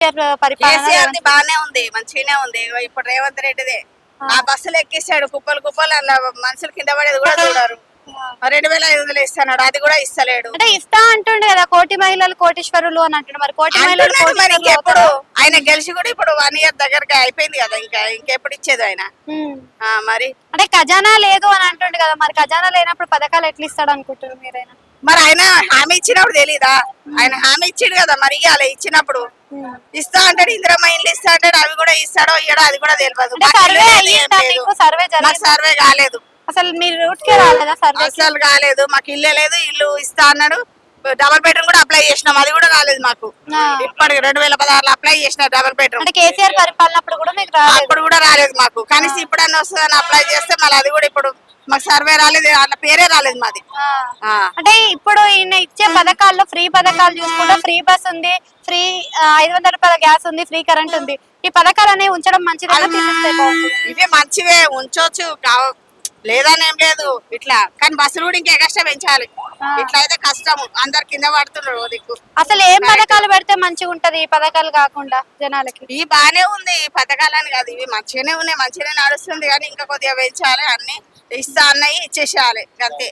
పరిపాలన కేసీఆర్ ది బానే ఉంది, మంచిగానే ఉంది. ఇప్పుడు రేవంత్ రెడ్డిదే ఆ బస్సులు ఎక్కిస్తాడు, కుప్పలు కుప్పలు అలా మనుషులు కింద పడేది కూడా చూడరు. 2500 ఇస్తున్నాడు, అది కూడా ఇస్తలేడు. అంటే ఇస్తా అంటుండే కదా, కోటి మహిళలు కోటీశ్వరులు అని అంటుండే. మరి కోటి మహిళలు అంటున్నాడు మరి కోటీశ్వరులు ఇంకెప్పుడు అవుతారా? ఆయన గెలిచి కూడా ఇప్పుడు 1 ఇయర్ దగ్గరకి అయిపోయింది కదా, ఇంకెప్పుడు ఇచ్చేది ఆయన. మరి అంటే ఖజానా లేదు అని అంటుండే కదా, మరి ఖజానా లేనప్పుడు పథకాలు ఎట్లా ఇస్తాడు అనుకుంటారు మీరైనా? మరి ఆయన హామీ ఇచ్చినప్పుడు తెలీదా? ఆయన హామీ ఇచ్చిండు కదా, మరి అలా ఇచ్చినప్పుడు ఇస్తా అంటాడు. ఇందిరమ్మ ఇండ్లు ఇస్తా అంటాడు, అవి కూడా ఇస్తాడో ఇయ్యడో అది కూడా తెలియదు. సర్వే అయ్యిందా మీకు? సర్వే నాకు సర్వే కాలేదు, అసలు మీరు రూట్ కే రాలేదా సర్వే? అసలు కాలేదు. మాకు ఇల్లే లేదు. ఇల్లు ఇస్తా అన్నాడు, డబుల్ బెడ్రూమ్ కూడా అప్లై చేసినాం, అది కూడా కాలేదు మాకు. ఇప్పటికి 2016 అప్లై చేసిన డబుల్ బెడ్రూమ్. అంటే కేసీఆర్ పరిపాలన అప్పుడు కూడా మీకు రాలేదు? అప్పుడు కూడా రాలేదు మాకు. కనీసం ఇప్పుడన్నా వస్తుందని అప్లై చేస్తే మళ్ళీ అది కూడా ఇప్పుడు మాకు సర్వే రాలేదు, అట్లా పేరే రాలేదు మాది. అంటే ఇప్పుడు ఈయన ఇచ్చే పథకాల్లో ఫ్రీ పథకాలు చూసుకుంటే ఫ్రీ బస్ ఉంది, ఫ్రీ 500 రూపాయల గ్యాస్ ఉంది, ఫ్రీ కరెంట్ ఉంది. ఈ పథకాలు అనేవి ఉంచడం మంచిదేనా, తీసేస్తే బాగుంటుంది? ఇవే మంచివే, ఉంచొచ్చు, లేదని ఏం లేదు ఇట్లా. కానీ బస్సులు కూడా ఇంకా ఎక్స్ట్రా పెంచాలి. ఇట్లా అయితే కష్టం, అందరు కింద పడుతున్నారు దిక్కు. అసలు ఏం పథకాలు పెడితే మంచిగా ఉంటది ఈ పథకాలు కాకుండా జనాలకి? ఇవి బానే ఉంది, ఈ పథకాలని కాదు, ఇవి మంచిగానే ఉన్నాయి, మంచిగానే నడుస్తుంది. కానీ ఇంకా కొద్దిగా పెంచాలి, అన్ని ఇస్తా అన్నవి ఇచ్చేసేయాలి అంతే.